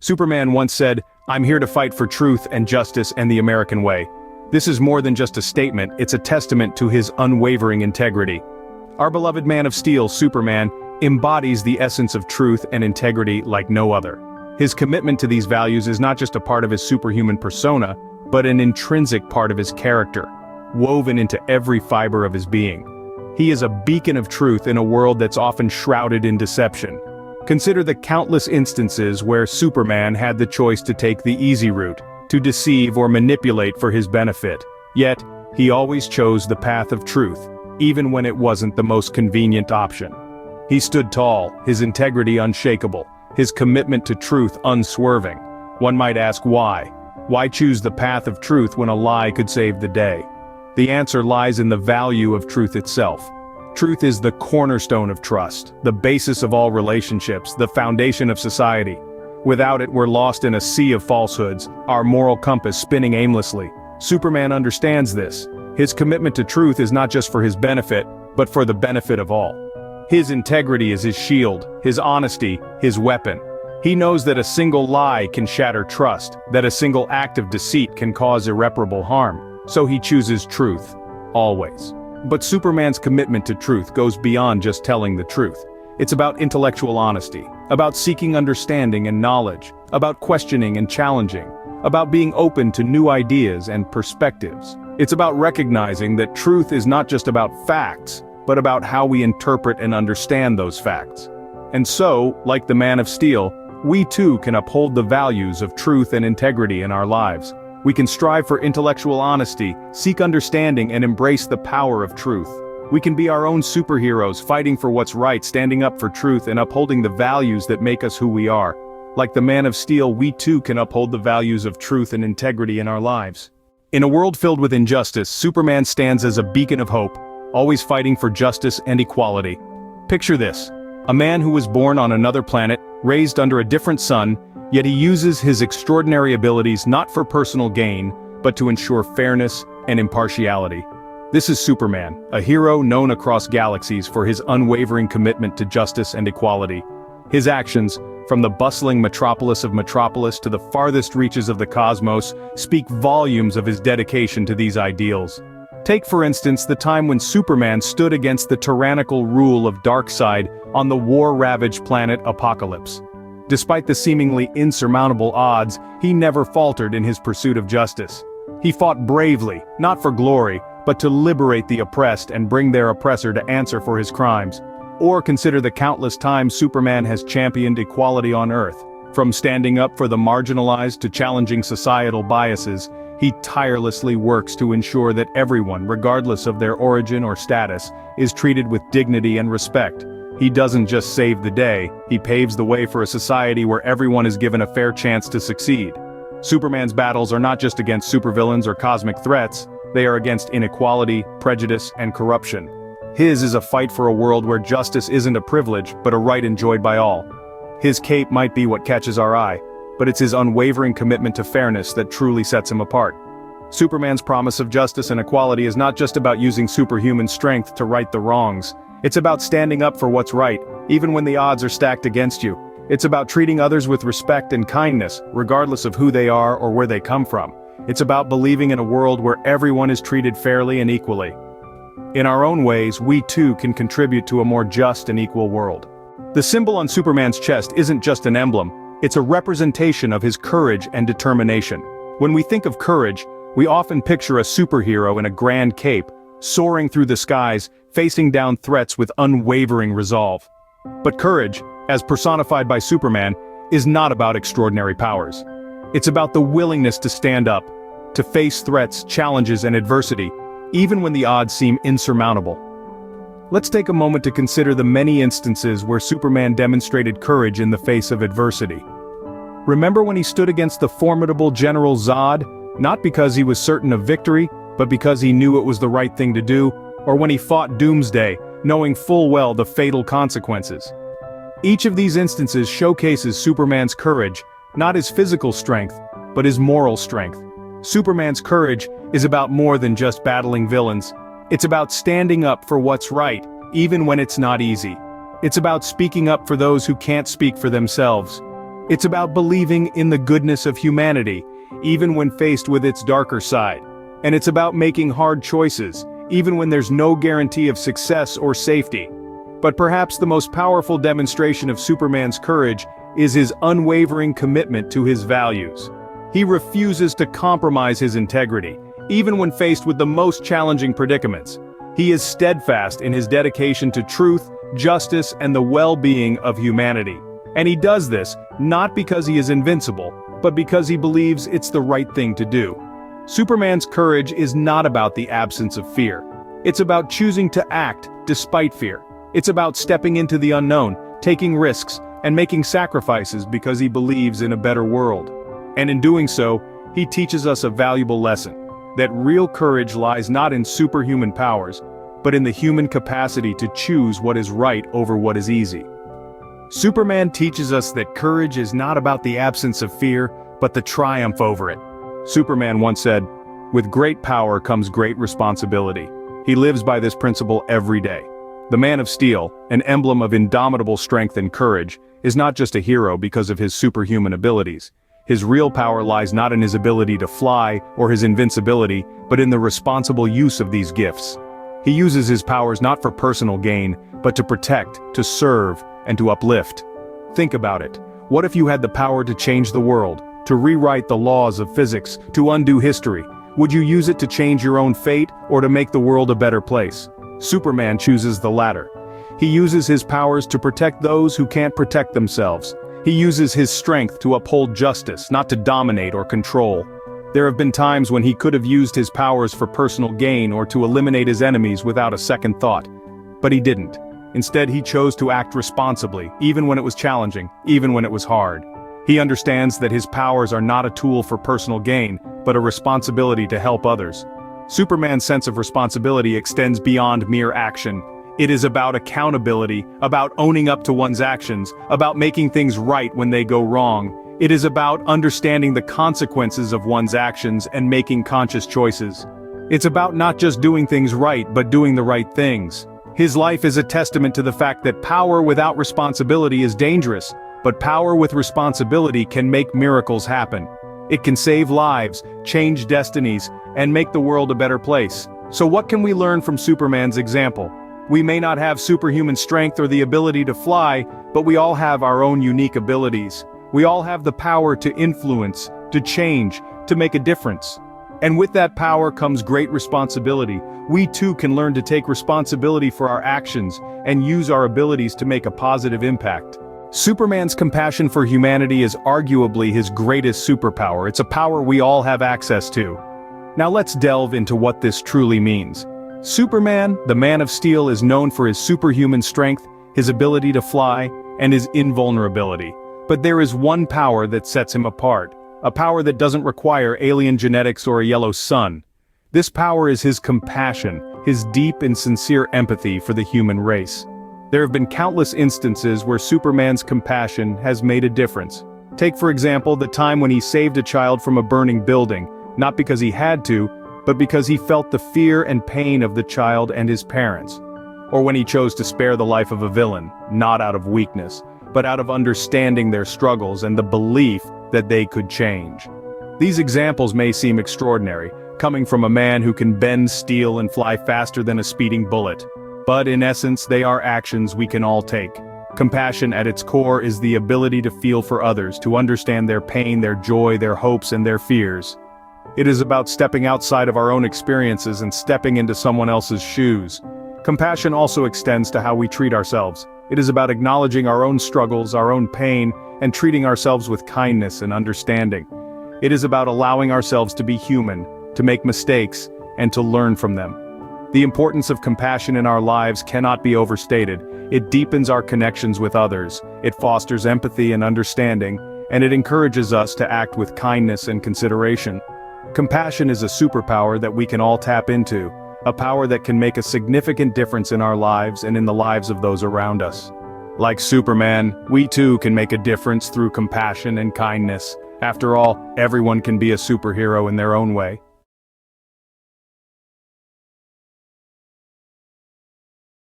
Superman once said, "I'm here to fight for truth and justice and the American way." This is more than just a statement, it's a testament to his unwavering integrity. Our beloved Man of Steel, Superman, embodies the essence of truth and integrity like no other. His commitment to these values is not just a part of his superhuman persona, but an intrinsic part of his character, woven into every fiber of his being. He is a beacon of truth in a world that's often shrouded in deception. Consider the countless instances where Superman had the choice to take the easy route, to deceive or manipulate for his benefit. Yet, he always chose the path of truth, even when it wasn't the most convenient option. He stood tall, his integrity unshakable, his commitment to truth unswerving. One might ask why? Why choose the path of truth when a lie could save the day? The answer lies in the value of truth itself. Truth is the cornerstone of trust, the basis of all relationships, the foundation of society. Without it, we're lost in a sea of falsehoods, our moral compass spinning aimlessly. Superman understands this. His commitment to truth is not just for his benefit, but for the benefit of all. His integrity is his shield, his honesty, his weapon. He knows that a single lie can shatter trust, that a single act of deceit can cause irreparable harm. So he chooses truth, always. But Superman's commitment to truth goes beyond just telling the truth. It's about intellectual honesty, about seeking understanding and knowledge, about questioning and challenging, about being open to new ideas and perspectives. It's about recognizing that truth is not just about facts, but about how we interpret and understand those facts. And so, like the Man of Steel, we too can uphold the values of truth and integrity in our lives. We can strive for intellectual honesty, seek understanding and embrace the power of truth. We can be our own superheroes, fighting for what's right, standing up for truth and upholding the values that make us who we are. Like the Man of Steel, we too can uphold the values of truth and integrity in our lives. In a world filled with injustice, Superman stands as a beacon of hope, always fighting for justice and equality. Picture this: a man who was born on another planet, raised under a different sun, yet he uses his extraordinary abilities not for personal gain, but to ensure fairness and impartiality. This is Superman, a hero known across galaxies for his unwavering commitment to justice and equality. His actions, from the bustling metropolis of Metropolis to the farthest reaches of the cosmos, speak volumes of his dedication to these ideals. Take for instance the time when Superman stood against the tyrannical rule of Darkseid on the war-ravaged planet Apokolips. Despite the seemingly insurmountable odds, he never faltered in his pursuit of justice. He fought bravely, not for glory, but to liberate the oppressed and bring their oppressor to answer for his crimes. Or consider the countless times Superman has championed equality on Earth. From standing up for the marginalized to challenging societal biases, he tirelessly works to ensure that everyone, regardless of their origin or status, is treated with dignity and respect. He doesn't just save the day, he paves the way for a society where everyone is given a fair chance to succeed. Superman's battles are not just against supervillains or cosmic threats, they are against inequality, prejudice, and corruption. His is a fight for a world where justice isn't a privilege, but a right enjoyed by all. His cape might be what catches our eye, but it's his unwavering commitment to fairness that truly sets him apart. Superman's promise of justice and equality is not just about using superhuman strength to right the wrongs. It's about standing up for what's right, even when the odds are stacked against you. It's about treating others with respect and kindness, regardless of who they are or where they come from. It's about believing in a world where everyone is treated fairly and equally. In our own ways, we too can contribute to a more just and equal world. The symbol on Superman's chest isn't just an emblem, it's a representation of his courage and determination. When we think of courage, we often picture a superhero in a grand cape, soaring through the skies, facing down threats with unwavering resolve. But courage, as personified by Superman, is not about extraordinary powers. It's about the willingness to stand up, to face threats, challenges, and adversity, even when the odds seem insurmountable. Let's take a moment to consider the many instances where Superman demonstrated courage in the face of adversity. Remember when he stood against the formidable General Zod, not because he was certain of victory, but because he knew it was the right thing to do, or when he fought Doomsday, knowing full well the fatal consequences. Each of these instances showcases Superman's courage, not his physical strength, but his moral strength. Superman's courage is about more than just battling villains. It's about standing up for what's right, even when it's not easy. It's about speaking up for those who can't speak for themselves. It's about believing in the goodness of humanity, even when faced with its darker side. And it's about making hard choices, even when there's no guarantee of success or safety. But perhaps the most powerful demonstration of Superman's courage is his unwavering commitment to his values. He refuses to compromise his integrity, even when faced with the most challenging predicaments. He is steadfast in his dedication to truth, justice, and the well-being of humanity. And he does this, not because he is invincible, but because he believes it's the right thing to do. Superman's courage is not about the absence of fear. It's about choosing to act despite fear. It's about stepping into the unknown, taking risks, and making sacrifices because he believes in a better world. And in doing so, he teaches us a valuable lesson, that real courage lies not in superhuman powers, but in the human capacity to choose what is right over what is easy. Superman teaches us that courage is not about the absence of fear, but the triumph over it. Superman once said, "With great power comes great responsibility." He lives by this principle every day. The Man of Steel, an emblem of indomitable strength and courage, is not just a hero because of his superhuman abilities. His real power lies not in his ability to fly or his invincibility, but in the responsible use of these gifts. He uses his powers not for personal gain, but to protect, to serve, and to uplift. Think about it. What if you had the power to change the world, to rewrite the laws of physics, to undo history? Would you use it to change your own fate, or to make the world a better place? Superman chooses the latter. He uses his powers to protect those who can't protect themselves. He uses his strength to uphold justice, not to dominate or control. There have been times when he could have used his powers for personal gain or to eliminate his enemies without a second thought. But he didn't. Instead, he chose to act responsibly, even when it was challenging, even when it was hard. He understands that his powers are not a tool for personal gain, but a responsibility to help others. Superman's sense of responsibility extends beyond mere action. It is about accountability, about owning up to one's actions, about making things right when they go wrong. It is about understanding the consequences of one's actions and making conscious choices. It's about not just doing things right, but doing the right things. His life is a testament to the fact that power without responsibility is dangerous, but power with responsibility can make miracles happen. It can save lives, change destinies, and make the world a better place. So what can we learn from Superman's example? We may not have superhuman strength or the ability to fly, but we all have our own unique abilities. We all have the power to influence, to change, to make a difference. And with that power comes great responsibility. We too can learn to take responsibility for our actions and use our abilities to make a positive impact. Superman's compassion for humanity is arguably his greatest superpower. It's a power we all have access to. Now let's delve into what this truly means. Superman, the Man of Steel, is known for his superhuman strength, his ability to fly, and his invulnerability. But there is one power that sets him apart, a power that doesn't require alien genetics or a yellow sun. This power is his compassion, his deep and sincere empathy for the human race. There have been countless instances where Superman's compassion has made a difference. Take for example the time when he saved a child from a burning building, not because he had to, but because he felt the fear and pain of the child and his parents. Or when he chose to spare the life of a villain, not out of weakness, but out of understanding their struggles and the belief that they could change. These examples may seem extraordinary, coming from a man who can bend steel and fly faster than a speeding bullet. But in essence, they are actions we can all take. Compassion at its core is the ability to feel for others, to understand their pain, their joy, their hopes, and their fears. It is about stepping outside of our own experiences and stepping into someone else's shoes. Compassion also extends to how we treat ourselves. It is about acknowledging our own struggles, our own pain, and treating ourselves with kindness and understanding. It is about allowing ourselves to be human, to make mistakes, and to learn from them. The importance of compassion in our lives cannot be overstated. It deepens our connections with others, it fosters empathy and understanding, and it encourages us to act with kindness and consideration. Compassion is a superpower that we can all tap into, a power that can make a significant difference in our lives and in the lives of those around us. Like Superman, we too can make a difference through compassion and kindness. After all, everyone can be a superhero in their own way.